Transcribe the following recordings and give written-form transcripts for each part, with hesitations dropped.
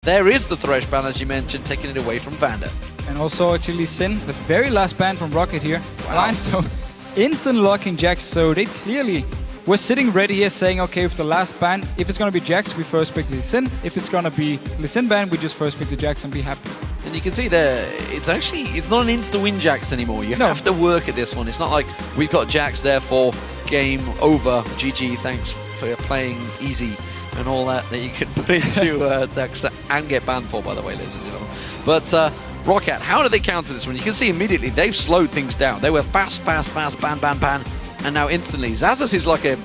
There is the Thresh ban, as you mentioned, taking it away from Vander. And also actually Sin, the very last ban from ROCCAT here. Wow. Limestone instant locking Jax, so they clearly were sitting ready here saying, okay, with the last ban, if it's going to be Jax, we first pick Lee Sin. If it's going to be Lee Sin ban, we just first pick the Jax and be happy. And you can see there, it's not an insta-win Jax anymore. You have to work at this one. It's not like we've got Jax there for game over, GG, thanks for playing easy and all that you can put into Dexter and get banned for, by the way, ladies and gentlemen. But ROCCAT, how do they counter this one? You can see immediately they've slowed things down. They were fast, ban, and now instantly Xaxus is like a,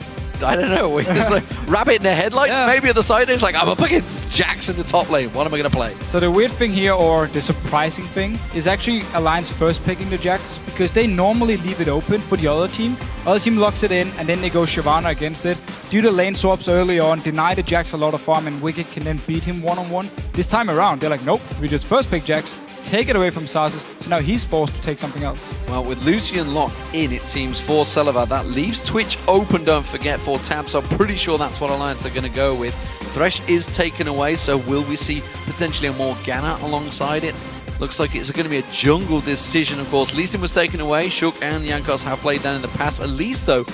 I don't know, it's like rabbit in the headlights maybe at the side. It's like, I'm up against Jax in the top lane. What am I going to play? So the weird thing here, or the surprising thing, is actually Alliance first picking the Jax, because they normally leave it open for the other team. Other team locks it in, and then they go Shyvana against it. Do the lane swaps early on, deny the Jax a lot of farm, and Wicked can then beat him one-on-one. This time around, they're like, nope, we just first pick Jax, take it away from Xaxus, so now he's forced to take something else. Well, with Lucian locked in, it seems, for Celaver, that leaves Twitch open, don't forget, for Tab, so I'm pretty sure that's what Alliance are going to go with. Thresh is taken away, so will we see potentially a Morgana alongside it? Looks like it's going to be a jungle decision, of course. Lee Sin was taken away. Shook and Jankos have played down in the past. Elise, though,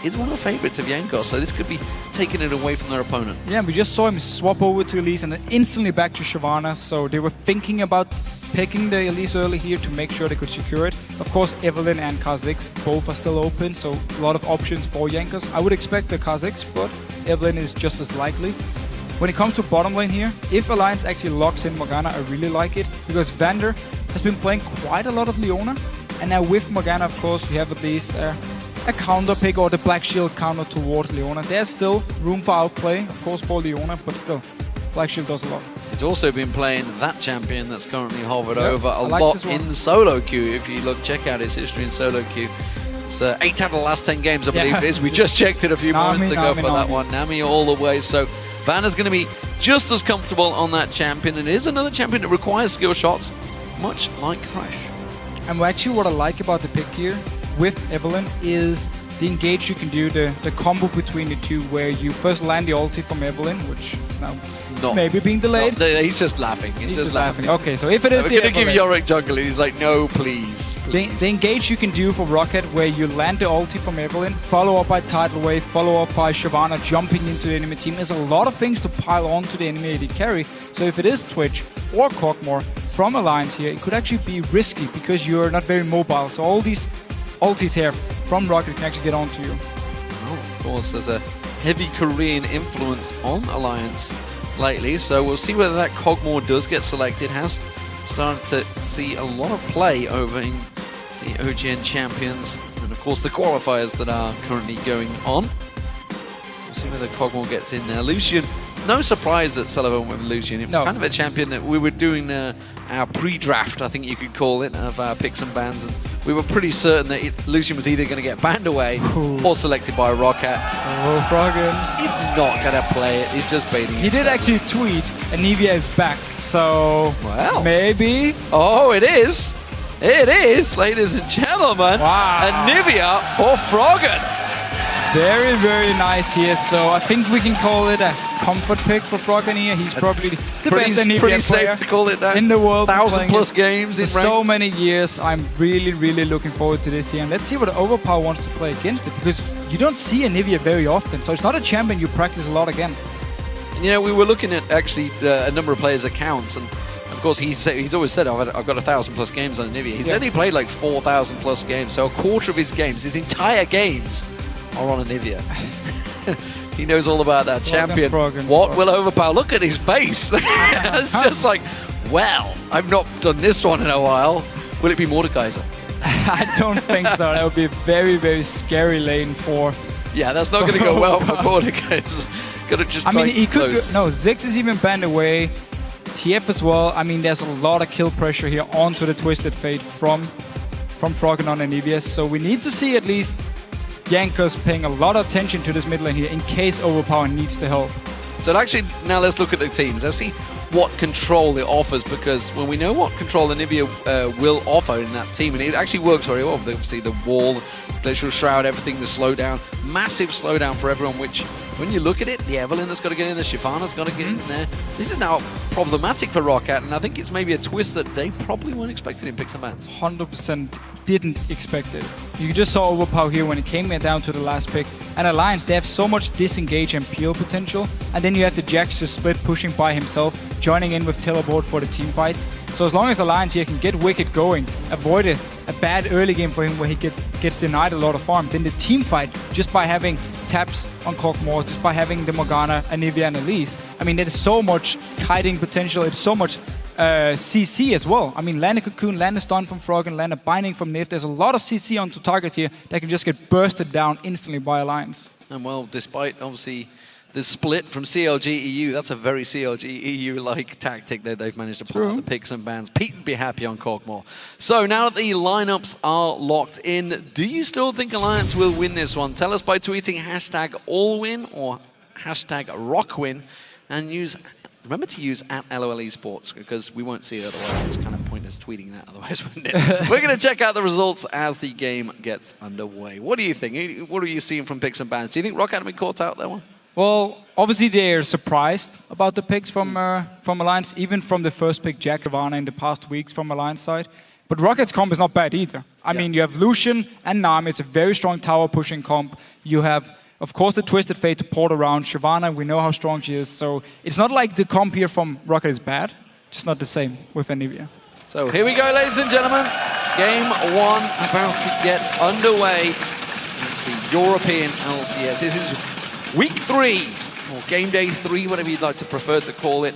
is one of the favorites of Jankos, so this could be taking it away from their opponent. Yeah, we just saw him swap over to Elise and then instantly back to Shyvana, so they were thinking about picking the Elise early here to make sure they could secure it. Of course, Evelyn and Kha'Zix both are still open, so a lot of options for Jankos. I would expect the Kha'Zix, but Evelyn is just as likely. When it comes to bottom lane here, if Alliance actually locks in Morgana, I really like it, because Vander has been playing quite a lot of Leona, and now with Morgana, of course, we have at least a counter pick or the Black Shield counter towards Leona. There's still room for outplay, of course, for Leona, but still, Black Shield does a lot. It's also been playing that champion that's currently hovered over a lot in solo queue. If you look, check out his history in solo queue. It's 8 out of the last 10 games, I believe it is. We just checked it a few moments ago for that one. Nami all the way. So Vanna's going to be just as comfortable on that champion. And it is another champion that requires skill shots, much like Thresh. And actually what I like about the pick here with Evelyn is the engage you can do, the combo between the two, where you first land the ulti from Evelyn, which is now maybe being delayed. He's just laughing. He's just laughing. Okay, so if it is we're going to give Yorick jungle, and he's like, no, please. The engage you can do for ROCCAT, where you land the ulti from Evelyn, follow up by Tidal Wave, follow up by Shyvana jumping into the enemy team. There's a lot of things to pile on to the enemy AD carry. So if it is Twitch or Kog'Maw from Alliance here, it could actually be risky because you're not very mobile. So all these ultis here from ROCCAT can actually get onto you. Oh, of course, there's a heavy Korean influence on Alliance lately, so we'll see whether that Kog'Maw does get selected. Has started to see a lot of play over in the OGN Champions, and of course the qualifiers that are currently going on. So we'll see whether Kog'Maw gets in there. Lucian, no surprise that Sullivan went with Lucian. It was kind of a champion that we were doing our pre-draft, I think you could call it, of our picks and bans, and we were pretty certain that Lucian was either going to get banned away or selected by ROCCAT. Oh, Froggen. He's not going to play it. He's just baiting it. He did actually tweet, Anivia is back. So, maybe. Oh, it is. It is, ladies and gentlemen. Wow. Anivia for Froggen. Very, very nice here. So I think we can call it a comfort pick for Froggen here. He's probably the best Anivia pretty player safe to call it that. In the world. 1,000+ games in so many years. I'm really, really looking forward to this here. And let's see what Overpower wants to play against it, because you don't see Anivia very often. So it's not a champion you practice a lot against. And, you know, we were looking at actually a number of players' accounts, and of course he's always said, I've got 1,000+ games on Anivia. He's only played like 4,000+ games, so a quarter of his games, his entire games, are on Anivia. He knows all about that champion. What will Overpower? Look at his face. It's just like, well, I've not done this one in a while. Will it be Mordekaiser? I don't think so. That would be a very, very scary lane for... Yeah, that's not going to go well for Mordekaiser. Got to just he could go, no, Ziggs is even banned away. TF as well. I mean, there's a lot of kill pressure here onto the Twisted Fate from Froggen on Anivia. So we need to see at least Jankos paying a lot of attention to this mid lane here in case Overpower needs the help. So actually, now let's look at the teams. Let's see what control it offers, because when we know what control Anivia will offer in that team, and it actually works very well. Obviously, the wall Glacial Shroud, everything to slow down. Massive slowdown for everyone, which, when you look at it, the Evelynn has got to get in there, Shyvana's got to get in there. This is now problematic for ROCCAT, and I think it's maybe a twist that they probably weren't expecting in picks and bans. 100% didn't expect it. You just saw Overpower here when it came down to the last pick. And Alliance, they have so much disengage and peel potential. And then you have the Jax just split pushing by himself, joining in with Teleport for the team fights. So as long as Alliance here can get Wicked going, avoid a bad early game for him where he gets denied a lot of farm, then the team fight, just by having taps on Kog'Maw, just by having the Morgana, Anivia, and Elise, I mean, there is so much kiting potential, it's so much CC as well. I mean, land a Cocoon, land a stun from Froggen, land a binding from Nif. There's a lot of CC onto target here that can just get bursted down instantly by Alliance. And well, despite obviously the split from CLG EU, that's a very CLG EU-like tactic that they've managed to pull out the picks and bans. Pete would be happy on Kog'Maw. So now that the lineups are locked in, do you still think Alliance will win this one? Tell us by tweeting #AllWin or #ROCCWin, and remember to use @LOL Esports, because we won't see it otherwise. It's kind of pointless tweeting that otherwise, wouldn't it? We're going to check out the results as the game gets underway. What do you think? What are you seeing from picks and bans? Do you think ROCCAT have been caught out that one? Well, obviously they're surprised about the picks from Alliance, even from the first pick, Jack Shyvana, in the past weeks from Alliance side. But ROCCAT's comp is not bad either. I mean, you have Lucian and Nami. It's a very strong tower pushing comp. You have, of course, the Twisted Fate to port around. Shyvana, we know how strong she is. So it's not like the comp here from ROCCAT is bad, just not the same with Anivia. So here we go, ladies and gentlemen. Game 1 about to get underway at the European LCS. This is Week 3, or Game Day 3, whatever you'd like to prefer to call it.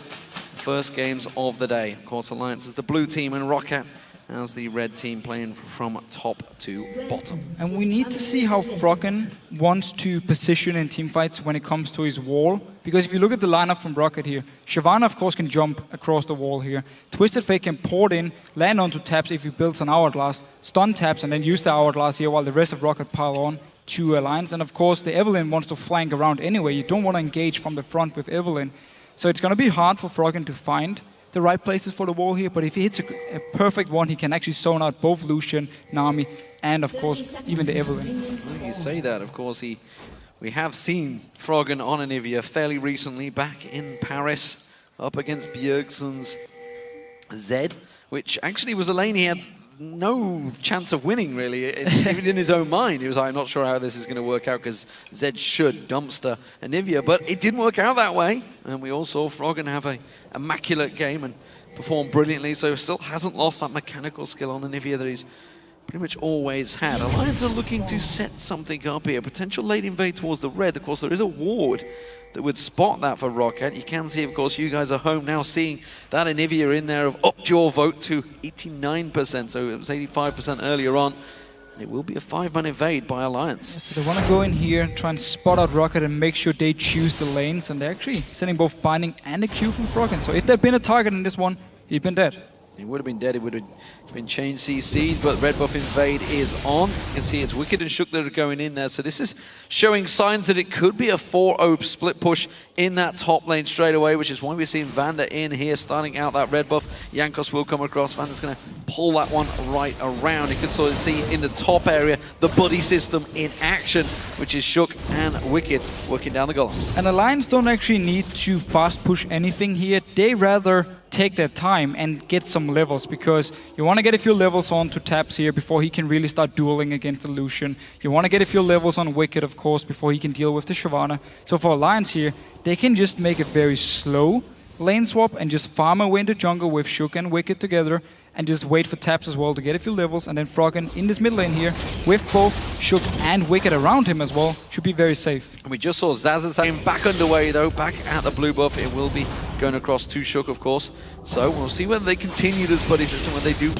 First games of the day. Of course, Alliance is the blue team and ROCCAT as the red team playing from top to bottom. And we need to see how Froggen wants to position in teamfights when it comes to his wall. Because if you look at the lineup from ROCCAT here, Shyvana, of course, can jump across the wall here. Twisted Fate can port in, land onto taps if he builds an hourglass, stun taps, and then use the hourglass here while the rest of ROCCAT pile on to Alliance. And of course, the Evelynn wants to flank around anyway. You don't want to engage from the front with Evelynn. So it's going to be hard for Froggen to find the right places for the wall here, but if he hits a perfect one, he can actually zone out both Lucian, Nami, and of course, even the Evelynn. You say that, of course, we have seen Froggen on Anivia fairly recently, back in Paris, up against Bjergsen's Zed, which actually was a lane he had no chance of winning, really. Even in his own mind, he was like, I'm not sure how this is going to work out because Zed should dumpster Anivia, but it didn't work out that way. And we all saw Froggen have an immaculate game and perform brilliantly, so still hasn't lost that mechanical skill on Anivia that he's pretty much always had. Alliance are looking to set something up here. Potential late invade towards the red. Of course, there is a ward that would spot that for ROCCAT. You can see, of course, you guys are home now seeing that Anivia in there have upped your vote to 89%, so it was 85% earlier on. And it will be a 5-man invade by Alliance. So they want to go in here and try and spot out ROCCAT and make sure they choose the lanes, and they're actually sending both Binding and a Q from Froggen. So if there'd been a target in this one, he'd been dead. He would have been dead, it would have been chain CC'd, but red buff invade is on. You can see it's Wicked and Shook that are going in there, so this is showing signs that it could be a 4-0 split push in that top lane straight away, which is why we're seeing Vander in here, starting out that red buff. Jankos will come across, Vander's going to pull that one right around. You can sort of see in the top area the buddy system in action, which is Shook and Wicked working down the golems. And Alliance don't actually need to fast push anything here, they rather take their time and get some levels, because you want to get a few levels on to taps here before he can really start dueling against the Lucian. You want to get a few levels on Wicked, of course, before he can deal with the Shyvana. So for Alliance here, they can just make a very slow lane swap and just farm away into jungle with Shook and Wicked together, and just wait for taps as well to get a few levels, and then Froggen in this mid lane here with both Shook and Wicked around him as well should be very safe. And we just saw Zaz's game back underway though, back at the blue buff. It will be going across to Shook, of course. So we'll see whether they continue this buddy system, when they do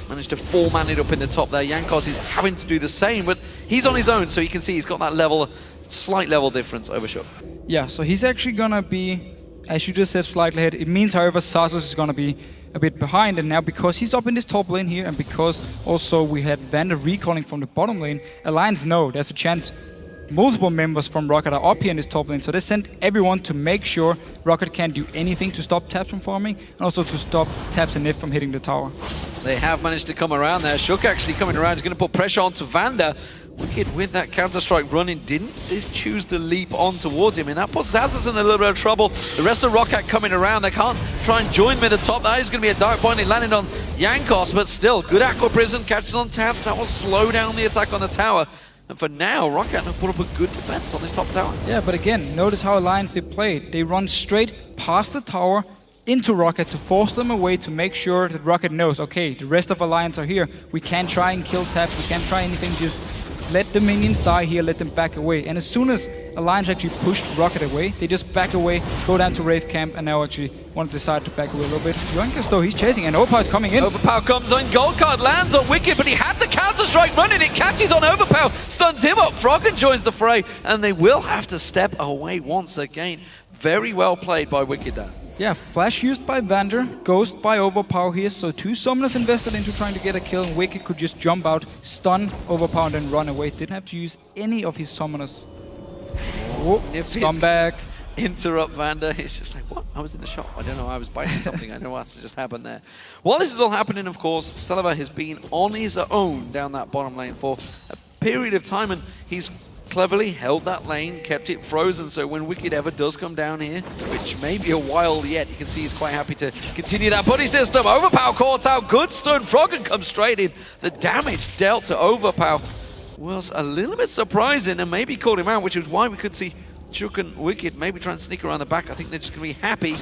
manage to 4-man it up in the top there. Jankos is having to do the same, but he's on his own, so you can see he's got that level, slight level difference over Shook. Yeah, so he's actually gonna be, as you just said, slightly ahead. It means, however, Sasos is gonna be a bit behind, and now because he's up in this top lane here, and because also we had Vander recalling from the bottom lane, Alliance know there's a chance multiple members from ROCCAT are up here in this top lane, so they sent everyone to make sure ROCCAT can't do anything to stop taps from farming, and also to stop taps and Nif from hitting the tower. They have managed to come around there. Shook actually coming around is going to put pressure onto Vander. Wicked with that counter-strike running didn't choose to leap on towards him, and that puts Zazas in a little bit of trouble. The rest of ROCCAT coming around, they can't try and join me at the top. That is going to be a dark point. He landed on Jankos, but still, good Aqua Prison, catches on taps. That will slow down the attack on the tower. And for now, ROCCAT have put up a good defense on this top tower. Yeah, but again, notice how Alliance they played. They run straight past the tower into ROCCAT to force them away, to make sure that ROCCAT knows, okay, the rest of Alliance are here. We can't try and kill taps, we can't try anything, just let the minions die here, let them back away. And as soon as Alliance actually pushed ROCCAT away, they just back away, go down to Wraith Camp, and now actually want to decide to back away a little bit. Yoinkers though, he's chasing, and Overpower is coming in. Overpower comes on, Gold Card lands on Wicked, but he had the counter-strike running, it catches on Overpower, stuns him up, Froggen joins the fray, and they will have to step away once again. Very well played by Wicked there. Yeah, Flash used by Vander, Ghost by Overpower here, so two summoners invested into trying to get a kill, and Wicked could just jump out, stun Overpower, and then run away. Didn't have to use any of his summoners. Oh, scumbag. Interrupt Vander. It's just like, what? I was in the shop. I don't know. I was biting something. I don't know what's just happened there. While this is all happening, of course, Celaver has been on his own down that bottom lane for a period of time, and he's cleverly held that lane, kept it frozen, so when Wicked ever does come down here, which may be a while yet, you can see he's quite happy to continue that buddy system. Overpower caught out, good stun, Froggen comes straight in. The damage dealt to Overpower was a little bit surprising and maybe caught him out, which is why we could see Chook and Wicked maybe try and sneak around the back. I think they're just going to be happy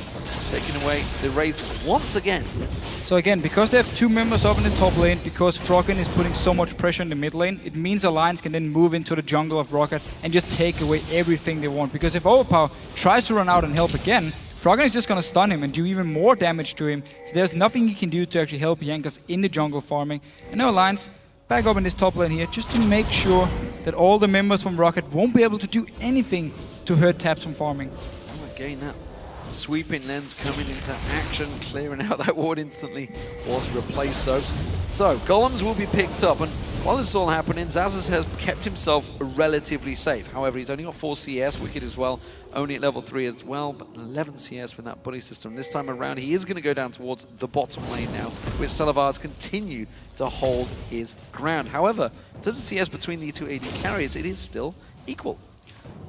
taking away the Wraiths once again. So again, because they have two members up in the top lane, because Froggen is putting so much pressure in the mid lane, it means Alliance can then move into the jungle of ROCCAT and just take away everything they want. Because if Overpower tries to run out and help again, Froggen is just going to stun him and do even more damage to him. So there's nothing he can do to actually help Jankos in the jungle farming. And now Alliance back up in this top lane here, just to make sure that all the members from ROCCAT won't be able to do anything to hurt taps from farming. Oh, again, that sweeping lens coming into action, clearing out that ward instantly was replaced though. So, golems will be picked up, and while this is all happening, Zazas has kept himself relatively safe. However, he's only got 4 CS, Wicked as well, only at level 3 as well, but 11 CS with that buddy system. This time around, he is going to go down towards the bottom lane now, which Celaver's continued to hold his ground. However, in terms of CS between the two AD carriers, it is still equal.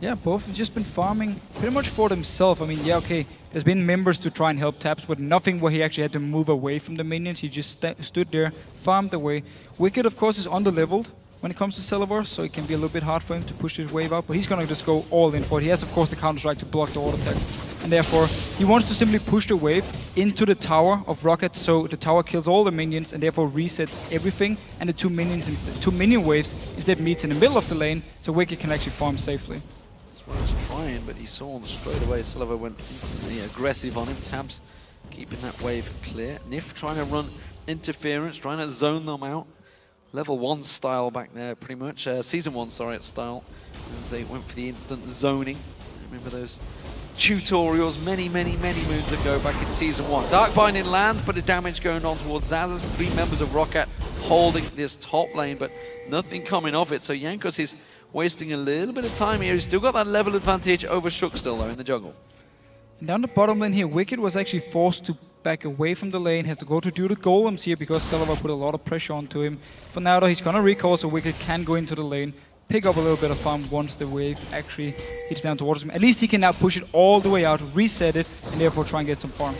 Yeah, both have just been farming pretty much for themselves. I mean, yeah, okay, there's been members to try and help taps, but nothing where he actually had to move away from the minions. He just stood there, farmed away. Wicked, of course, is under-leveled when it comes to Celaver, so it can be a little bit hard for him to push his wave out, but he's going to just go all in for it. He has, of course, the counter-strike to block the auto attacks, and therefore, he wants to simply push the wave into the tower of ROCCAT, so the tower kills all the minions and therefore resets everything, and the two minion waves instead meets in the middle of the lane, so Wicked can actually farm safely. Well, he was trying, but he saw straight away. Celaver went instantly aggressive on him. Tabs keeping that wave clear. Nif trying to run interference, trying to zone them out. Level 1 style back there, pretty much. Season 1, sorry, it's style. As they went for the instant zoning. Remember those tutorials many moons ago back in Season 1. Dark Binding lands, but the damage going on towards Zazas. 3 members of ROCCAT holding this top lane, but nothing coming of it. So Jankos is wasting a little bit of time here. He's still got that level advantage over Shook still though in the jungle. And down the bottom lane here, Wicked was actually forced to back away from the lane, had to go to do the golems here because Celaver put a lot of pressure onto him. For now though, he's gonna recall so Wicked can go into the lane, pick up a little bit of farm once the wave actually hits down towards him. At least he can now push it all the way out, reset it, and therefore try and get some farm.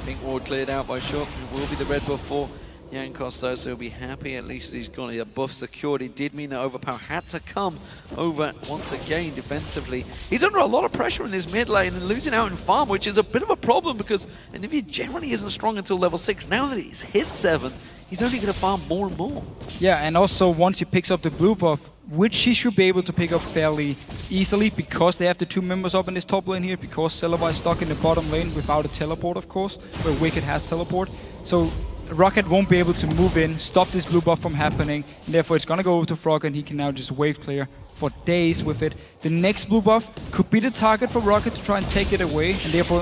Pink ward cleared out by Shook. It will be the red buff for Jankos though, so he'll be happy. At least he's got a buff secured. It did mean that Overpower had to come over once again defensively. He's under a lot of pressure in this mid lane and losing out in farm, which is a bit of a problem because Anivia generally isn't strong until level 6. Now that he's hit 7, he's only going to farm more and more. Yeah, and also once he picks up the blue buff, which he should be able to pick up fairly easily because they have the 2 members up in this top lane here, because Celaver is stuck in the bottom lane without a teleport, of course, where Wicked has teleport. So ROCCAT won't be able to move in, stop this blue buff from happening, and therefore it's gonna go over to Froggen, and he can now just wave clear for days with it. The next blue buff could be the target for ROCCAT to try and take it away, and therefore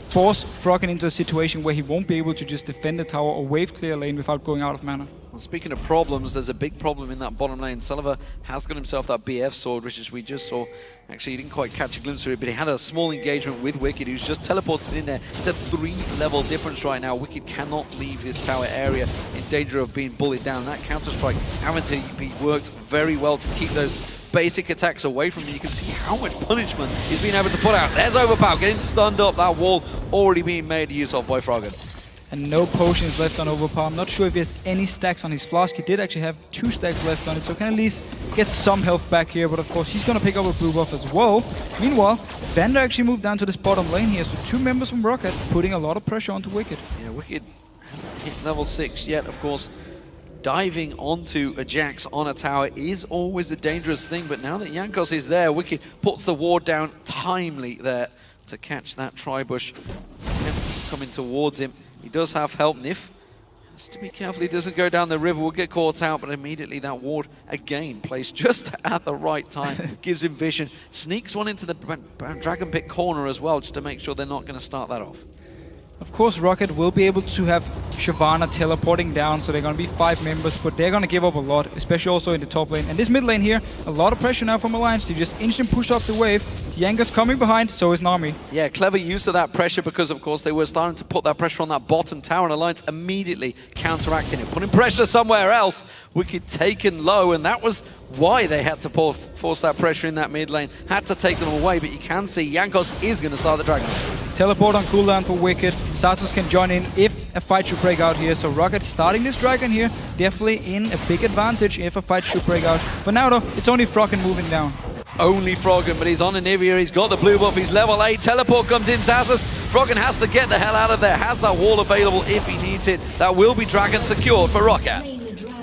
force Froggen into a situation where he won't be able to just defend the tower or wave clear lane without going out of mana. Well, speaking of problems, there's a big problem in that bottom lane. Sullivan has got himself that BF sword, which as we just saw, actually he didn't quite catch a glimpse of it, but he had a small engagement with Wicked, who's just teleported in there. It's a 3-level difference right now. Wicked cannot leave this tower area in danger of being bullied down. That counter-strike having to be worked very well to keep those basic attacks away from him. You can see how much punishment he's been able to put out. There's Overpower getting stunned up. That wall already being made use of by Froggen. And no potions left on Overpower. I'm not sure if he has any stacks on his flask. He did actually have 2 stacks left on it, so can at least get some health back here. But of course, he's going to pick up a blue buff as well. Meanwhile, Vander actually moved down to this bottom lane here, so 2 members from ROCCAT putting a lot of pressure onto Wicked. Yeah, Wicked hasn't hit level 6 yet, of course. Diving onto a Jax on a tower is always a dangerous thing, but now that Jankos is there, Wicked puts the ward down timely there to catch that Tribush attempt coming towards him. He does have help. Nif has to be careful he doesn't go down the river. Will get caught out, but immediately that ward again placed just at the right time. Gives him vision. Sneaks one into the Dragon Pit corner as well, just to make sure they're not going to start that off. Of course, ROCCAT will be able to have Shyvana teleporting down, so they're going to be 5 members, but they're going to give up a lot, especially also in the top lane. And this mid lane here, a lot of pressure now from Alliance to just instant push off the wave. Yanga's coming behind, so is Nami. Yeah, clever use of that pressure because, of course, they were starting to put that pressure on that bottom tower, and Alliance immediately counteracting it, putting pressure somewhere else. Wicked taken low, and that was why they had to force that pressure in that mid lane. Had to take them away, but you can see Jankos is going to start the Dragon. Teleport on cooldown for Wicked. Sasus can join in if a fight should break out here. So ROCCAT starting this Dragon here, definitely in a big advantage if a fight should break out. For now though, it's only Froggen moving down. It's only Froggen, but he's on Anivia, he's got the blue buff, he's level 8. Teleport comes in, Sasus. Froggen has to get the hell out of there, has that wall available if he needs it. That will be Dragon secured for ROCCAT.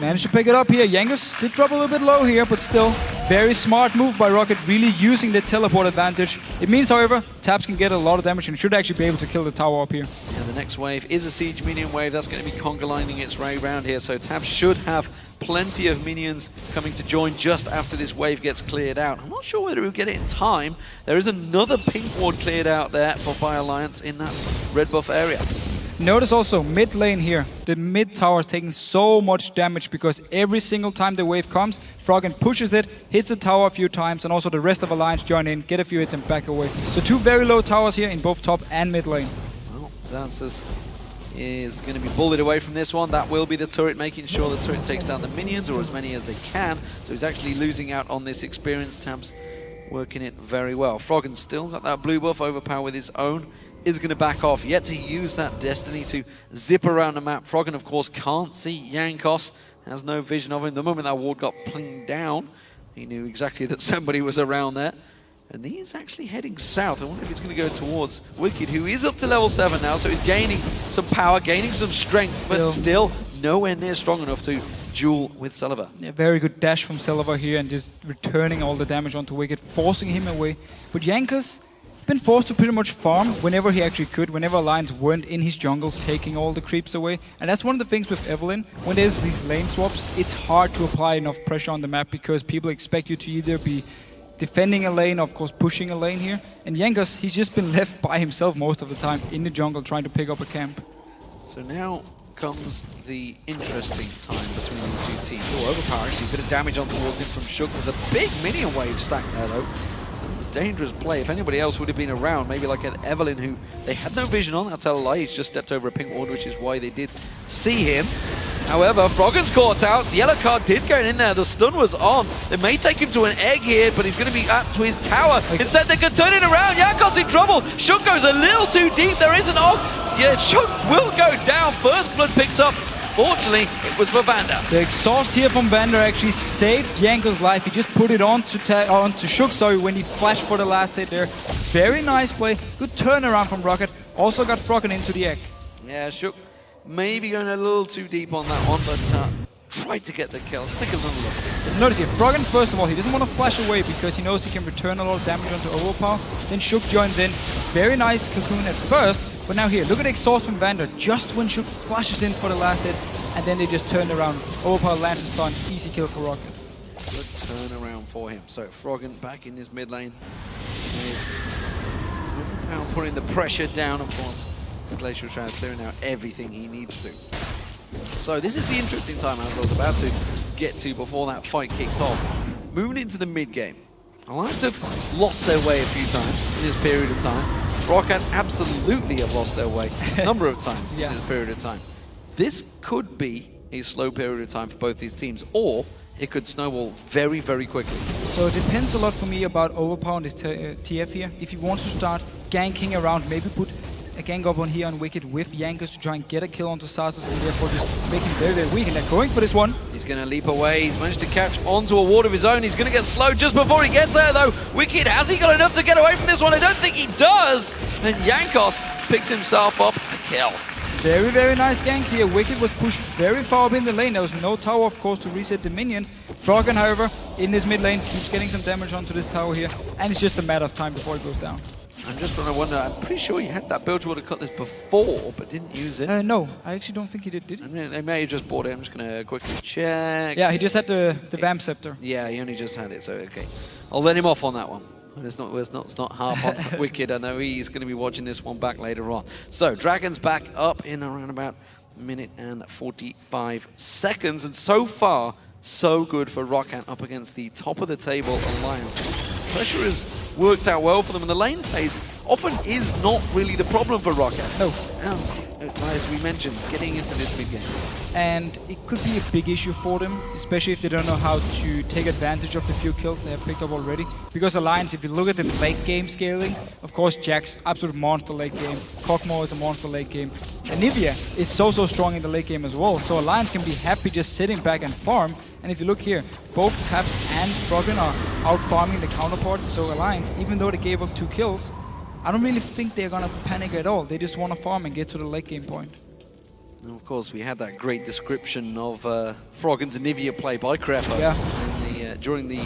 Managed to pick it up here. Yangus did drop a little bit low here, but still, very smart move by ROCCAT, really using the teleport advantage. It means, however, Tabs can get a lot of damage and should actually be able to kill the tower up here. Yeah, the next wave is a siege minion wave. That's going to be conga lining its way around here, so Tabs should have plenty of minions coming to join just after this wave gets cleared out. I'm not sure whether we'll get it in time. There is another pink ward cleared out there for Alliance in that red buff area. Notice also mid lane here, the mid tower is taking so much damage because every single time the wave comes, Froggen pushes it, hits the tower a few times, and also the rest of Alliance join in, get a few hits and back away. So 2 very low towers here in both top and mid lane. Well, Xanthus is going to be bullied away from this one. That will be the turret, making sure the turret takes down the minions, or as many as they can. So he's actually losing out on this experience. Tabs working it very well. Froggen still got that blue buff, Overpower with his own. Is going to back off, yet to use that Destiny to zip around the map. Froggen, of course, can't see Jankos, has no vision of him. The moment that ward got plinged down, he knew exactly that somebody was around there. And he's actually heading south. I wonder if it's going to go towards Wicked, who is up to level 7 now, so he's gaining some power, gaining some strength, but still nowhere near strong enough to duel with Sullivan. Yeah, very good dash from Sullivan here and just returning all the damage onto Wicked, forcing him away. But Jankos been forced to pretty much farm whenever he actually could, whenever Alliance weren't in his jungle, taking all the creeps away. And that's one of the things with Evelynn, when there's these lane swaps, it's hard to apply enough pressure on the map because people expect you to either be defending a lane, of course pushing a lane here. And Jankos, he's just been left by himself most of the time in the jungle trying to pick up a camp. So now comes the interesting time between the 2 teams. Oh, Overpower actually a bit of damage on towards him from Shook. There's a big minion wave stacked there though. Dangerous play. If anybody else would have been around, maybe like an Evelynn who they had no vision on, I'll tell a lie, he's just stepped over a pink ward, which is why they did see him. However, Froggen's caught out, the yellow card did go in there, the stun was on. They may take him to an egg here, but he's going to be up to his tower. Instead, they can turn it around. Jankos in trouble. Shook goes a little too deep. There is an Og. Yeah, Shook will go down. First blood picked up. Fortunately, it was for Vander. The exhaust here from Vander actually saved Jankos' life. He just put it onto Shook, when he flashed for the last hit there. Very nice play. Good turnaround from ROCCAT. Also got Froggen into the egg. Yeah, Shook maybe going a little too deep on that one, but tried to get the kill. Let's take a little look. Just notice here, Froggen, first of all, he doesn't want to flash away because he knows he can return a lot of damage onto Overpower. Then Shook joins in. Very nice cocoon at first. But now here, look at the exhaust from Vander, just when Shook flashes in for the last hit, and then they just turn around. Overpower lands a stun, easy kill for ROCCAT. Good turnaround for him. So Froggen back in his mid lane. Overpower putting the pressure down, of course. Glacial Shroud clearing out everything he needs to. So this is the interesting time, as I was about to get to before that fight kicked off. Moving into the mid-game, Alliance have lost their way a few times in this period of time. ROCCAT absolutely have lost their way a number of times in this period of time. This could be a slow period of time for both these teams, or it could snowball very, very quickly. So it depends a lot for me about overpower this TF here. If he wants to start ganking around, maybe put a gank up on here on Wicked with Jankos to try and get a kill onto Sasus, and therefore just make him very, very weak. And they're going for this one. He's going to leap away. He's managed to catch onto a ward of his own. He's going to get slowed just before he gets there, though. Wicked, has he got enough to get away from this one? I don't think he does. And Jankos picks himself up a kill. Very, very nice gank here. Wicked was pushed very far up in the lane. There was no tower, of course, to reset the minions. Froggen, however, in this mid lane, keeps getting some damage onto this tower here. And it's just a matter of time before it goes down. I'm just trying to wonder, I'm pretty sure he had that build to cut this before, but didn't use it. No, I actually don't think he did he? I mean, they may have just bought it. I'm just going to quickly check. Yeah, he just had the Vamp Scepter. Yeah, he only just had it, so okay. I'll let him off on that one. Let's not harp on Wicked. I know he's going to be watching this one back later on. So, Dragon's back up in around about a minute and 45 seconds. And so far, so good for ROCCAT up against the top of the table Alliance. Pressure has worked out well for them, and the lane phase often is not really the problem for ROCCAT. No. As we mentioned, getting into this mid game. And it could be a big issue for them, especially if they don't know how to take advantage of the few kills they have picked up already. Because Alliance, if you look at the late game scaling, of course Jack's absolute monster late game, Kog'Maw is a monster late game, and Nivea is so strong in the late game as well. So Alliance can be happy just sitting back and farm. And if you look here, both Tap and Froggen are out farming the counterparts. So Alliance, even though they gave up 2 kills, I don't really think they're gonna panic at all. They just want to farm and get to the late game point. And of course, we had that great description of Froggen's Nivea play by Crepper during the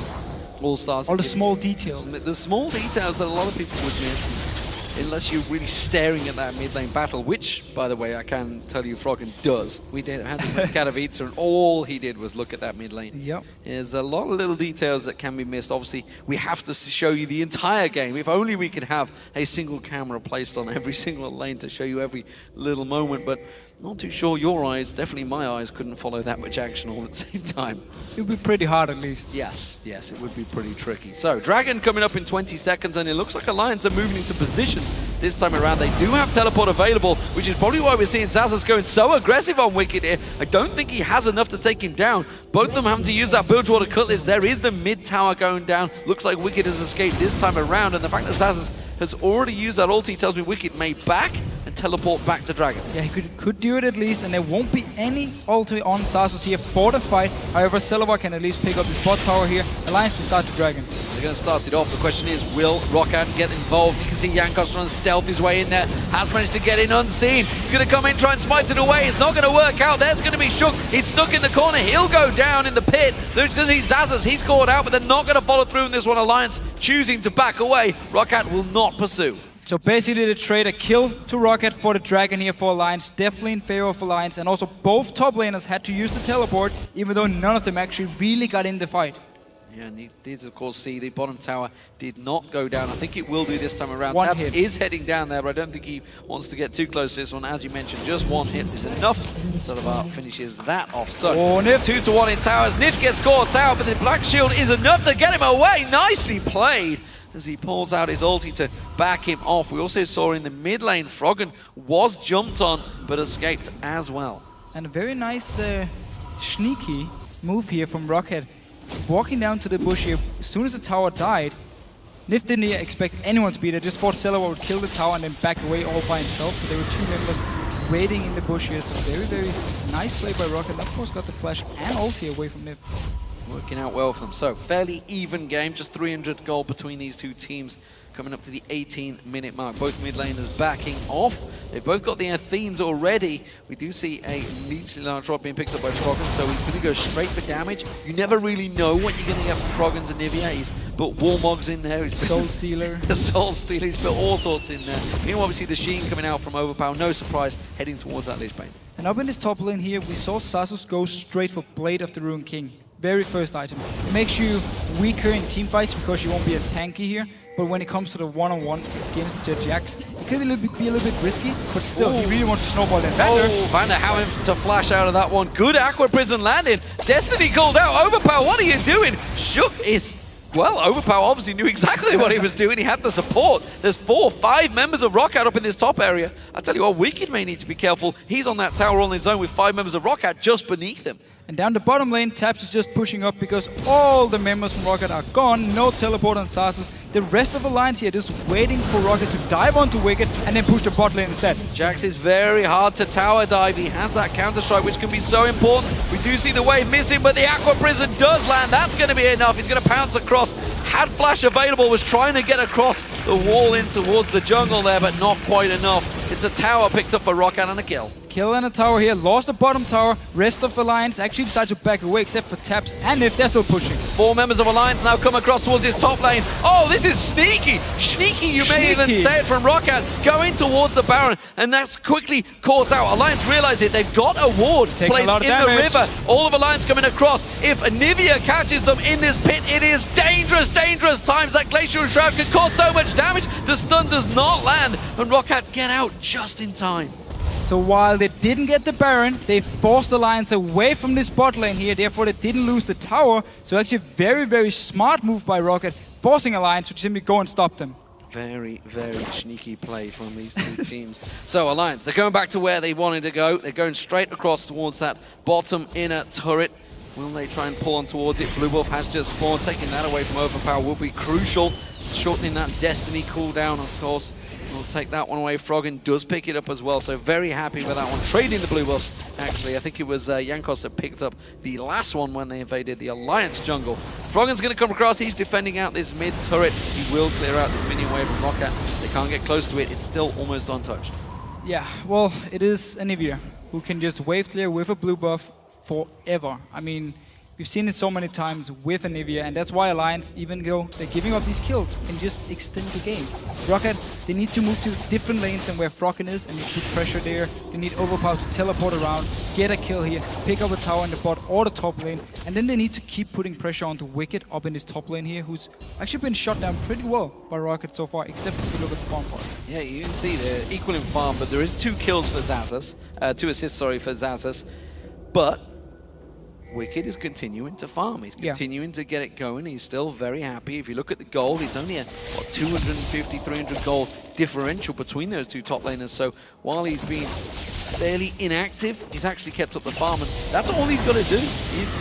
All-Stars. All the small details. The small details that a lot of people would miss unless you're really staring at that mid lane battle, which, by the way, I can tell you Froggen does. We had the Katowice, and all he did was look at that mid lane. Yep. There's a lot of little details that can be missed. Obviously, we have to show you the entire game. If only we could have a single camera placed on every single lane to show you every little moment, but not too sure your eyes, definitely my eyes, couldn't follow that much action all at the same time. It would be pretty hard at least. Yes, it would be pretty tricky. So, Dragon coming up in 20 seconds, and it looks like Alliance are moving into position this time around. They do have teleport available, which is probably why we're seeing Sasus going so aggressive on Wicked here. I don't think he has enough to take him down. Both of them having to use that Bilgewater Cutlass. There is the mid tower going down. Looks like Wicked has escaped this time around, and the fact that Sasus has already used that ulti tells me Wicked may back and teleport back to Dragon. Yeah, he could do it at least, and there won't be any ulti on Sasus here for the fight. However, Silva can at least pick up his bot tower here. Alliance to start to Dragon. They're going to start it off. The question is, will ROCCAT get involved? You can see Jankos trying to stealth his way in there. Has managed to get in unseen. He's going to come in, try and smite it away. It's not going to work out. There's going to be Shook. He's stuck in the corner. He'll go down in the pit. There's going to see Sasus. He's caught out, but they're not going to follow through in this one. Alliance choosing to back away. ROCCAT will not pursue. So basically the trade, a kill to ROCCAT for the Dragon here for Alliance, definitely in favor of Alliance, and also both top laners had to use the teleport, even though none of them actually really got in the fight. Yeah, and he did, of course, see the bottom tower did not go down. I think it will do this time around. One Tab hit. is heading down there, but I don't think he wants to get too close to this one. As you mentioned, just one hit is enough. Silva finishes that off. So, Nif. 2-1 in towers. Nif gets caught out, but the Black Shield is enough to get him away. Nicely played as he pulls out his ulti to back him off. We also saw in the mid lane, Froggen was jumped on, but escaped as well. And a very nice sneaky move here from ROCCAT. Walking down to the bush here, as soon as the tower died, Nif didn't expect anyone to be there, just thought Silva would kill the tower and then back away all by himself. But there were 2 members waiting in the bush here, so very, very nice play by ROCCAT. Of course got the flash and ulti away from Nif. Working out well for them. So, fairly even game, just 300 gold between these two teams, coming up to the 18-minute mark. Both mid laners backing off. They've both got the Athenes already. We do see a needlessly large drop being picked up by Froggen, so he's going to go straight for damage. You never really know what you're going to get from Froggen's Anivia. He's put Warmogs in there. He's Soul Stealer. The Soul Stealer. He's put all sorts in there. Meanwhile, obviously, the Sheen coming out from Overpower. No surprise, heading towards that Lich Bane. And up in this top lane here, we saw Sasus go straight for Blade of the Ruined King. Very first item. It makes you weaker in team fights because you won't be as tanky here. But when it comes to the one-on-one against the Jax, it It could be a little bit risky, but still, he really wants to snowball that Vander. Oh, Vander having to flash out of that one. Good Aqua Prison landing. Destiny called out. Overpower, what are you doing? Shook is... Well, Overpower obviously knew exactly what he was doing. He had the support. There's 4, 5 members of ROCCAT up in this top area. I tell you what, Wicked may need to be careful. He's on that tower on his own with 5 members of ROCCAT just beneath him. And down the bottom lane, Taps is just pushing up because all the members from ROCCAT are gone. No teleport on Xaxus. The rest of Alliance here just waiting for ROCCAT to dive onto Wicked and then push the bot lane instead. Jax is very hard to tower dive. He has that counter strike, which can be so important. We do see the wave missing, but the Aqua Prison does land. That's going to be enough. He's going to pounce across. Had flash available, was trying to get across the wall in towards the jungle there, but not quite enough. It's a tower picked up for ROCCAT and a kill. Kill and a tower here, lost the bottom tower. Rest of Alliance actually decides to back away except for Taps and If, they're still pushing. 4 members of Alliance now come across towards this top lane. Oh, this is sneaky. Sneaky, you may even say it from ROCCAT. Going towards the Baron, and that's quickly caught out. Alliance realize it. They've got a ward placed in the river. All of Alliance coming across. If Anivia catches them in this pit, it is dangerous, dangerous times. That Glacial Shroud could cause so much damage. The stun does not land, and ROCCAT get out just in time. So while they didn't get the Baron, they forced Alliance away from this bot lane here, therefore they didn't lose the tower. So actually a very, very smart move by ROCCAT, forcing Alliance to simply go and stop them. Very, very sneaky play from these two teams. So Alliance, they're going back to where they wanted to go. They're going straight across towards that bottom inner turret. Will they try and pull on towards it? Blue Wolf has just spawned. Taking that away from Overpower will be crucial. Shortening that Destiny cooldown, of course. We'll take that one away. Froggen does pick it up as well, so very happy with that one. Trading the Blue Buffs, actually. I think it was Jankos that picked up the last one when they invaded the Alliance jungle. Froggen's going to come across. He's defending out this mid turret. He will clear out this minion wave from ROCCAT. They can't get close to it. It's still almost untouched. Yeah, well, it is Anivia who can just wave clear with a blue buff forever. I mean, we've seen it so many times with Anivia, and that's why Alliance, even though they're giving up these kills, can just extend the game. ROCCAT, they need to move to different lanes than where Froggen is and put pressure there. They need Overpower to teleport around, get a kill here, pick up a tower in the bot or the top lane, and then they need to keep putting pressure onto Wicked up in this top lane here, who's actually been shot down pretty well by ROCCAT so far, except if you look at the farm part. Yeah, you can see they're equal in farm, but there is 2 kills for Xaxus, 2 assists, sorry, for Xaxus, but Wicked is continuing to farm. He's continuing to get it going. He's still very happy. If you look at the gold, he's only at, what, 250, 300 gold differential between those 2 top laners. So while he's been fairly inactive, he's actually kept up the farm, and that's all he's got to do.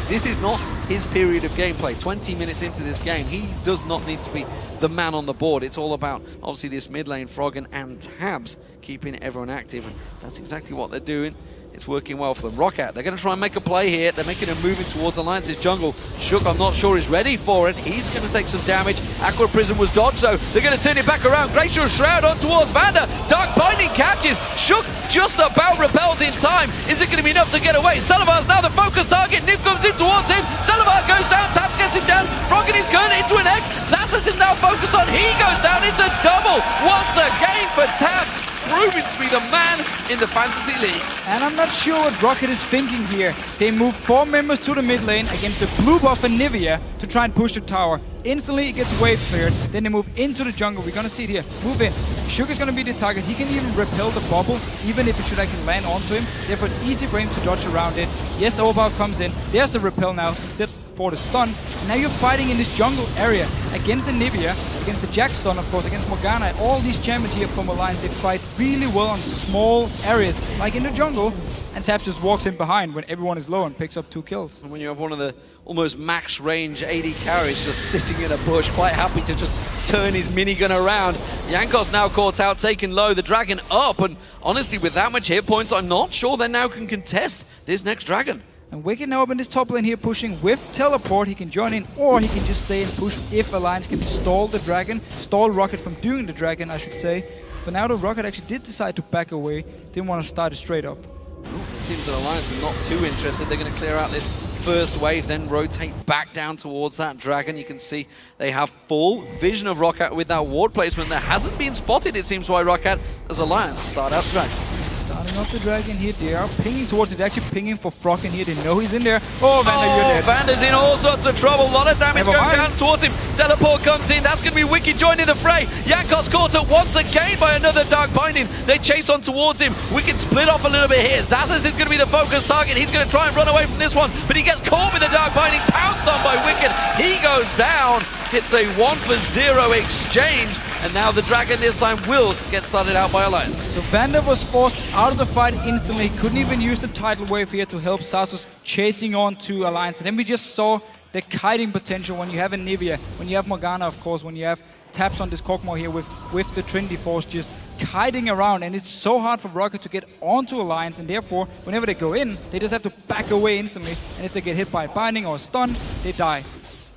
This is not his period of gameplay. 20 minutes into this game, he does not need to be the man on the board. It's all about, obviously, this mid lane, Froggen and Tabs, keeping everyone active, and that's exactly what they're doing. It's working well for them. ROCCAT, they're going to try and make a play here. They're making a move in towards Alliance's jungle. Shook, I'm not sure he's ready for it. He's going to take some damage. Aqua Prison was dodged, so they're going to turn it back around. Glacial Shroud on towards Vander. Dark Binding catches. Shook just about repels in time. Is it going to be enough to get away? Salavar's now the focus target. Nif comes in towards him. Salavar goes down. Taps gets him down. Froggen is going into an egg. Xaxus is now focused on. He goes down. It's a double once again for Taps. Proving to be the man in the Fantasy League. And I'm not sure what ROCCAT is thinking here. They move 4 members to the mid lane against the blue buff Anivia to try and push the tower. Instantly it gets wave cleared, then they move into the jungle. We're gonna see it here. Move in. Shook is gonna be the target. He can even repel the bubble, even if it should actually land onto him. Therefore, easy for him to dodge around it. Yes, Overpower comes in. There's the repel now, instead for the stun. And now you're fighting in this jungle area against Anivia, against the Jack stun, of course, against Morgana. All these champions here from Alliance, they fight really well on small areas, like in the jungle. And Taps just walks in behind when everyone is low and picks up 2 kills. And when you have one of the almost max range AD carries just sitting in a bush, quite happy to just turn his minigun around. Jankos now caught out, taken low, the dragon up, and honestly, with that much hit points, I'm not sure they now can contest this next dragon. And Wicked now up in this top lane here, pushing with teleport. He can join in, or he can just stay and push if Alliance can stall the dragon, stall ROCCAT from doing the dragon, I should say. For now, the ROCCAT actually did decide to back away, didn't want to start it straight up. It seems that Alliance are not too interested. They're going to clear out this first wave, then rotate back down towards that dragon. You can see they have full vision of ROCCAT with that ward placement that hasn't been spotted, it seems, by ROCCAT as Alliance start out dragon. Starting Picking up the dragon here. They are pinging towards it. They're actually pinging for Froggen here. They know he's in there. Oh, Vander, you're dead. Vander's in all sorts of trouble. A lot of damage going down towards him. Teleport comes in. That's going to be Wicked joining the fray. Jankos caught up once again by another Dark Binding. They chase on towards him. Wicked split off a little bit here. Zazas is going to be the focus target. He's going to try and run away from this one, but he gets caught with the Dark Binding. Pounced on by Wicked. He goes down. It's a 1-for-0 exchange. And now the dragon this time will get started out by Alliance. So Vander was forced out of the fight instantly. Couldn't even use the tidal wave here to help Xaxus chasing on to Alliance. And then we just saw the kiting potential when you have a Nivea, when you have Morgana, of course, when you have taps on this Kog'Maw here with the Trinity Force just kiting around. And it's so hard for ROCCAT to get onto Alliance, and therefore, whenever they go in, they just have to back away instantly. And if they get hit by a binding or a stun, they die.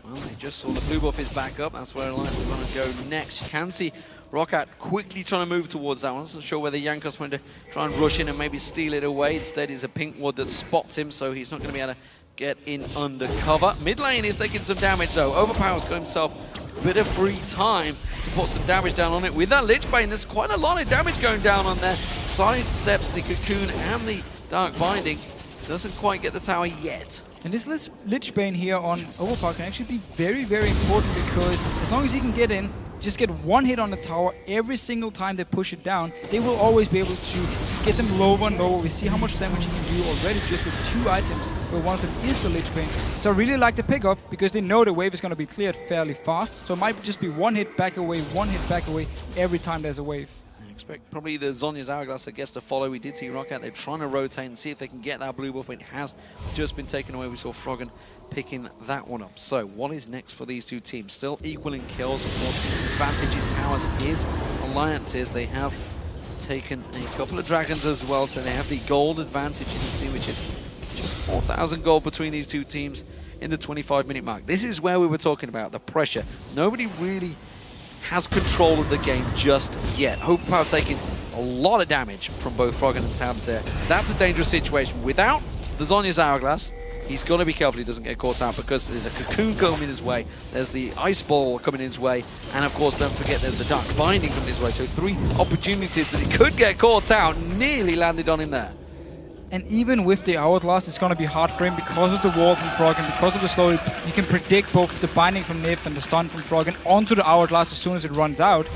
Well, they just saw the blue buff is back up. That's where Alliance is going to go next. You can see ROCCAT quickly trying to move towards that one. Not sure whether Jankos went to try and rush in and maybe steal it away. Instead, it's a pink ward that spots him, so he's not going to be able to get in under cover. Mid lane is taking some damage, though. Overpower's got himself a bit of free time to put some damage down on it. With that Lich Bane, there's quite a lot of damage going down on there. Sidesteps the Cocoon and the Dark Binding. Doesn't quite get the tower yet. And this Lich Bane here on Overpower can actually be very, very important, because as long as he can get in, just get one hit on the tower every single time they push it down, they will always be able to get them lower and lower. We see how much damage he can do already just with 2 items, where one of them is the Lich Bane. So I really like the pickup, because they know the wave is going to be cleared fairly fast. So it might just be one hit back away, one hit back away every time there's a wave. Expect probably the Zhonya's Hourglass, I guess, to follow. We did see ROCCAT. They're trying to rotate and see if they can get that blue buff, but it has just been taken away. We saw Froggen picking that one up. So what is next for these two teams? Still equal in kills. Of course, the advantage in towers is Alliances. They have taken a couple of dragons as well, so they have the gold advantage, you can see, which is just 4,000 gold between these two teams in the 25-minute mark. This is where we were talking about the pressure. Nobody really has control of the game just yet. Overpower taking a lot of damage from both Froggen and Tabs there. That's a dangerous situation. Without the Zhonya's Hourglass, he's got to be careful he doesn't get caught out, because there's a Cocoon coming his way, there's the Ice Ball coming his way, and of course, don't forget, there's the Dark Binding coming his way. So 3 opportunities that he could get caught out, nearly landed on him there. And even with the Hourglass, it's going to be hard for him because of the wall from Froggen, because of the slow. You can predict both the binding from Niv and the stun from Froggen onto the Hourglass as soon as it runs out.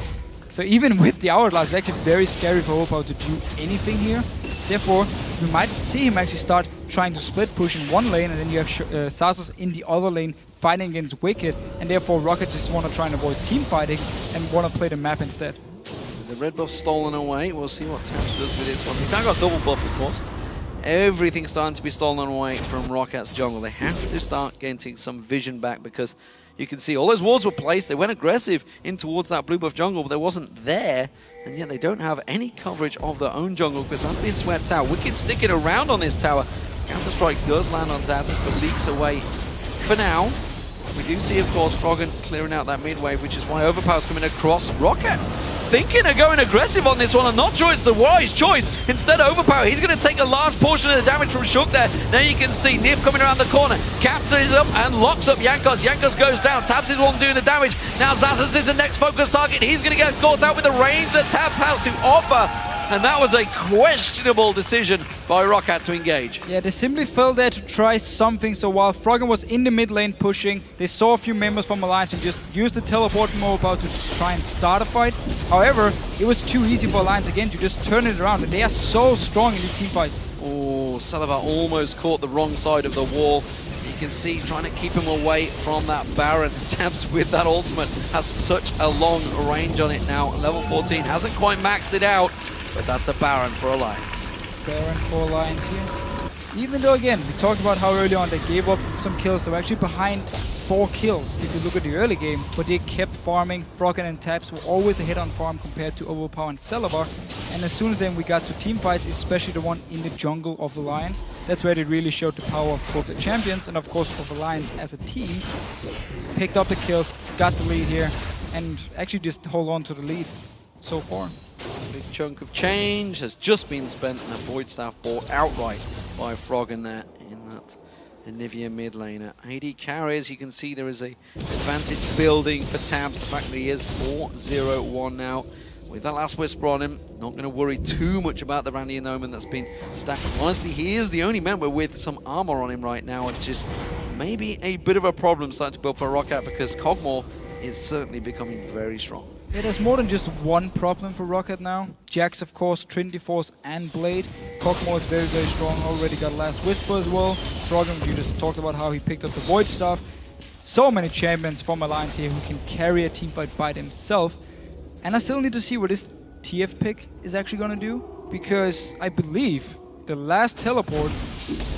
So even with the Hourglass, it's actually very scary for Overpower to do anything here. Therefore, we might see him actually start trying to split push in one lane, and then you have Xaxus in the other lane fighting against Wicked, and therefore ROCCAT just want to try and avoid team fighting and want to play the map instead. The red buff stolen away. We'll see what Tabs does with this one. He's now got double buff, of course. Everything's starting to be stolen away from ROCCAT's jungle. They have to start getting some vision back, because you can see all those wards were placed. They went aggressive in towards that blue buff jungle, but they wasn't there. And yet they don't have any coverage of their own jungle, because that's been swept out. Wicked sticking around on this tower. Counter-strike does land on Xaxus, but leaks away for now. We do see, of course, Froggen clearing out that mid-wave, which is why Overpower's coming across. ROCCAT thinking of going aggressive on this one. I'm not sure it's the wise choice. Instead, Overpower, he's going to take a large portion of the damage from Shook there. Now you can see Niv coming around the corner. Captures up and locks up Jankos. Jankos goes down. Tabs is the one doing the damage. Now Xaxus is the next focus target. He's going to get caught out with the range that Tabs has to offer. And that was a questionable decision by ROCCAT to engage. Yeah, they simply fell there to try something. So while Froggen was in the mid lane pushing, they saw a few members from Alliance and just used the teleport from Overpower to try and start a fight. However, it was too easy for Alliance again to just turn it around, and they are so strong in these team fights. Oh, Salavar almost caught the wrong side of the wall. You can see trying to keep him away from that Baron. Tabs with that ultimate has such a long range on it now. Level 14 hasn't quite maxed it out, but that's a Baron for Alliance. Baron for Alliance here. Even though, again, we talked about how early on they gave up some kills. They were actually behind 4 kills if you look at the early game, but they kept farming. Froggen and Tabs were always a hit on farm compared to Overpower and Salavar. And as soon as then we got to team fights, especially the one in the jungle of Alliance, that's where they really showed the power of both the champions and of course of Alliance as a team. Picked up the kills, got the lead here, and actually just hold on to the lead so far. A big chunk of change has just been spent, and a Void Staff bought outright by Froggen there in that Anivia mid laner. AD carries, you can see there is a advantage building for Tabs. In fact, he is 4-0-1 now. with that last Whisper on him. Not going to worry too much about the Randy and Omen that's been stacked. Honestly, he is the only member with some armor on him right now, which is maybe a bit of a problem starting to build for ROCCAT, because Cogmore is certainly becoming very strong. Yeah, there's more than just one problem for ROCCAT now. Jax, of course, Trinity Force and Blade. Cogmore is very, very strong. Already got last Whisper as well. Froggen, you just talked about how he picked up the Void Staff. So many champions from Alliance here who can carry a teamfight by themselves. And I still need to see what this TF pick is actually going to do, because I believe the last teleport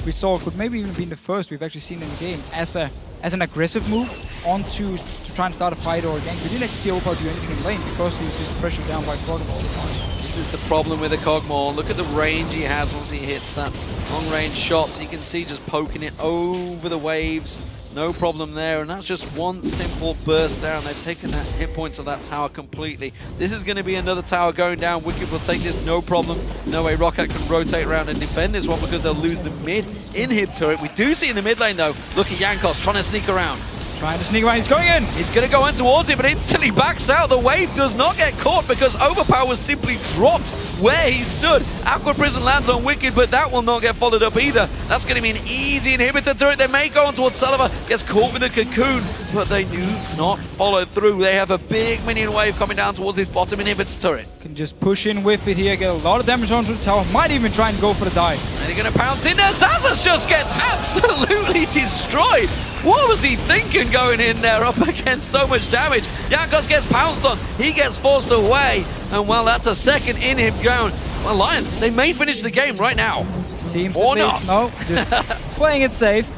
we saw could maybe even be the first we've actually seen in the game as an aggressive move onto to try and start a fight or a gank. We didn't actually see Overpower do anything in lane because he was just pressured down by Froggen all the time. This is the problem with the Cogmore. Look at the range he has once he hits that long range shots. You can see just poking it over the waves. No problem there, and that's just one simple burst down. They've taken that hit points of that tower completely. This is going to be another tower going down. Wicked will take this, no problem. No way ROCCAT can rotate around and defend this one because they'll lose the mid inhib turret. We do see in the mid lane though, look at Jankos trying to sneak around. Trying to sneak around, he's going in! He's going to go in towards it, but instantly backs out. The wave does not get caught because Overpower was simply dropped where he stood. Aqua Prison lands on Wicked, but that will not get followed up either. That's going to be an easy inhibitor turret. They may go on towards Sullivan, gets caught with a cocoon, but they do not follow through. They have a big minion wave coming down towards his bottom inhibitor turret. Can just push in with it here, get a lot of damage onto the tower, might even try and go for the dive. And they're going to pounce in there. Zazas just gets absolutely destroyed. What was he thinking going in there up against so much damage? Jankos gets pounced on, he gets forced away, and well, that's a second inhib down. Alliance, they may finish the game right now. Seems or not. No, just playing it safe,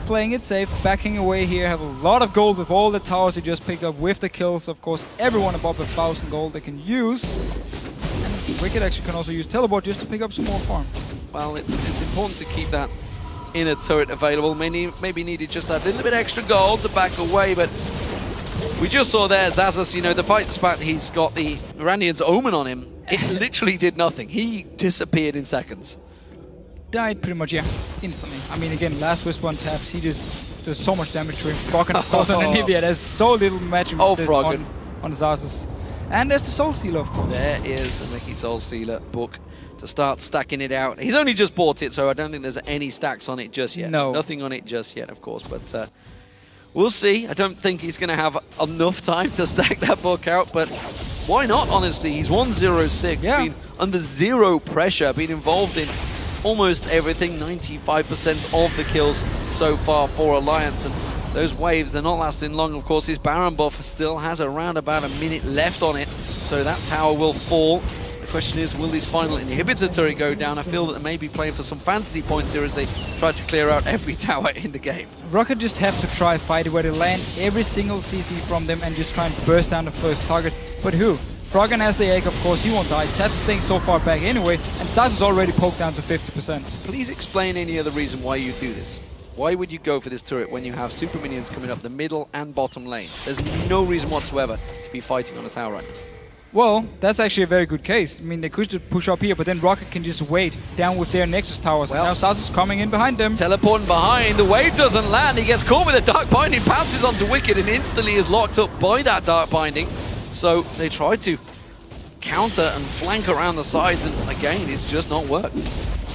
backing away here, have a lot of gold with all the towers they just picked up with the kills. Of course, everyone above 1,000 gold they can use. And Wicked actually can also use teleport just to pick up some more farm. Well, it's important to keep that inner turret available. Maybe needed just that little bit extra gold to back away, but we just saw there Zazas, you know, the fight spat, he's got the Randian's Omen on him. It literally did nothing. He disappeared in seconds. Died pretty much, yeah, instantly. I mean, again, last Whisper on taps, he just does so much damage to him. Froggen, of course, on Anivia, there's so little matching on Zazas. And there's the Soul Stealer, of course. There is the Mickey Soul Stealer book to start stacking it out. He's only just bought it, so I don't think there's any stacks on it just yet. No. Nothing on it just yet, of course, but we'll see. I don't think he's going to have enough time to stack that book out, but why not, honestly? He's 106, been under zero pressure, been involved in almost everything, 95% of the kills so far for Alliance, and those waves, they're not lasting long. Of course, his Baron buff still has around about a minute left on it, so that tower will fall. The question is, will this final inhibitor turret go down? I feel that they may be playing for some fantasy points here as they try to clear out every tower in the game. ROCCAT just have to try fight where they land every single CC from them and just try and burst down the first target. But who? Froggen has the egg, of course, he won't die. Tap's staying so far back anyway, and Saz is already poked down to 50%. Please explain any other reason why you do this. Why would you go for this turret when you have super minions coming up the middle and bottom lane? There's no reason whatsoever to be fighting on a tower right now. Well, that's actually a very good case. I mean, they could just push up here, but then ROCCAT can just wait down with their Nexus towers. Well, and now Saz is coming in behind them. Teleporting behind, the wave doesn't land. He gets caught with a Dark Binding, pounces onto Wicked, and instantly is locked up by that Dark Binding. So they try to counter and flank around the sides, and again, it's just not worked.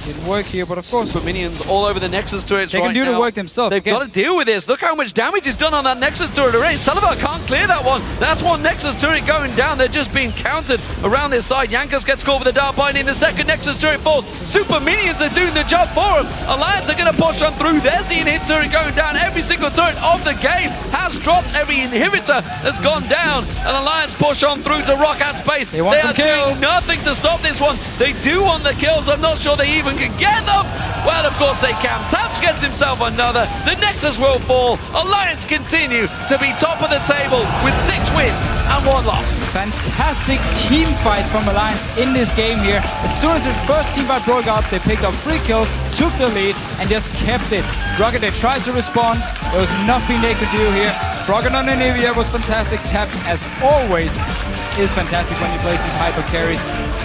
Didn't work here, but of course, super minions all over the Nexus turrets right now. They can do the work themselves. They've got to deal with this. Look how much damage is done on that Nexus turret already. Sullivan can't clear that one. That's one Nexus turret going down. They're just being countered around this side. Jankos gets caught with a Dark Binding. The second Nexus turret falls. Super minions are doing the job for him. Alliance are going to push on through. There's the inhib turret going down. Every single turret of the game has dropped. Every inhibitor has gone down. And Alliance push on through to ROCCAT's base. They are doing nothing to stop this one. They do want the kills. I'm not sure they even can get them. Well, of course they can. Taps gets himself another. The Nexus will fall. Alliance continue to be top of the table with 6 wins and 1 loss. Fantastic team fight from Alliance in this game here. As soon as the first team fight broke out, they picked up 3 kills, took the lead, and just kept it. ROCCAT, they tried to respond. There was nothing they could do here. Froggen on Anivia was fantastic. Taps, as always, is fantastic when he plays these hyper carries.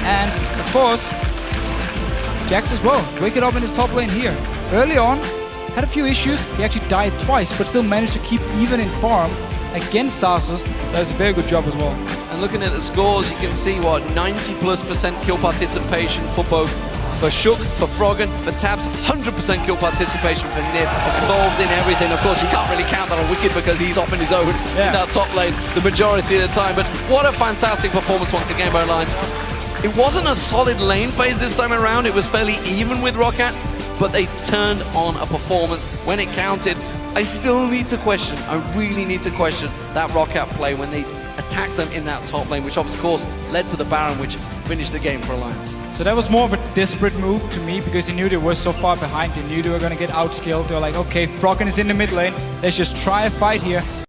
And, of course, Jax as well, Wicked up in his top lane here. Early on, had a few issues. He actually died twice, but still managed to keep even in farm against Sarsus, does a very good job as well. And looking at the scores, you can see what 90+% kill participation for both. For Shook, for Froggen, for Tabs, 100% kill participation for Nip, involved in everything. Of course, you can't really count that on Wicked because he's off in his own in that top lane the majority of the time. But what a fantastic performance once again by Alliance. It wasn't a solid lane phase this time around. It was fairly even with ROCCAT, but they turned on a performance when it counted. I still need to question, I really need to question that ROCCAT play when they attacked them in that top lane, which of course led to the Baron, which finished the game for Alliance. So that was more of a desperate move to me because they knew they were so far behind. They knew they were going to get outskilled. They were like, okay, Froggen is in the mid lane. Let's just try a fight here.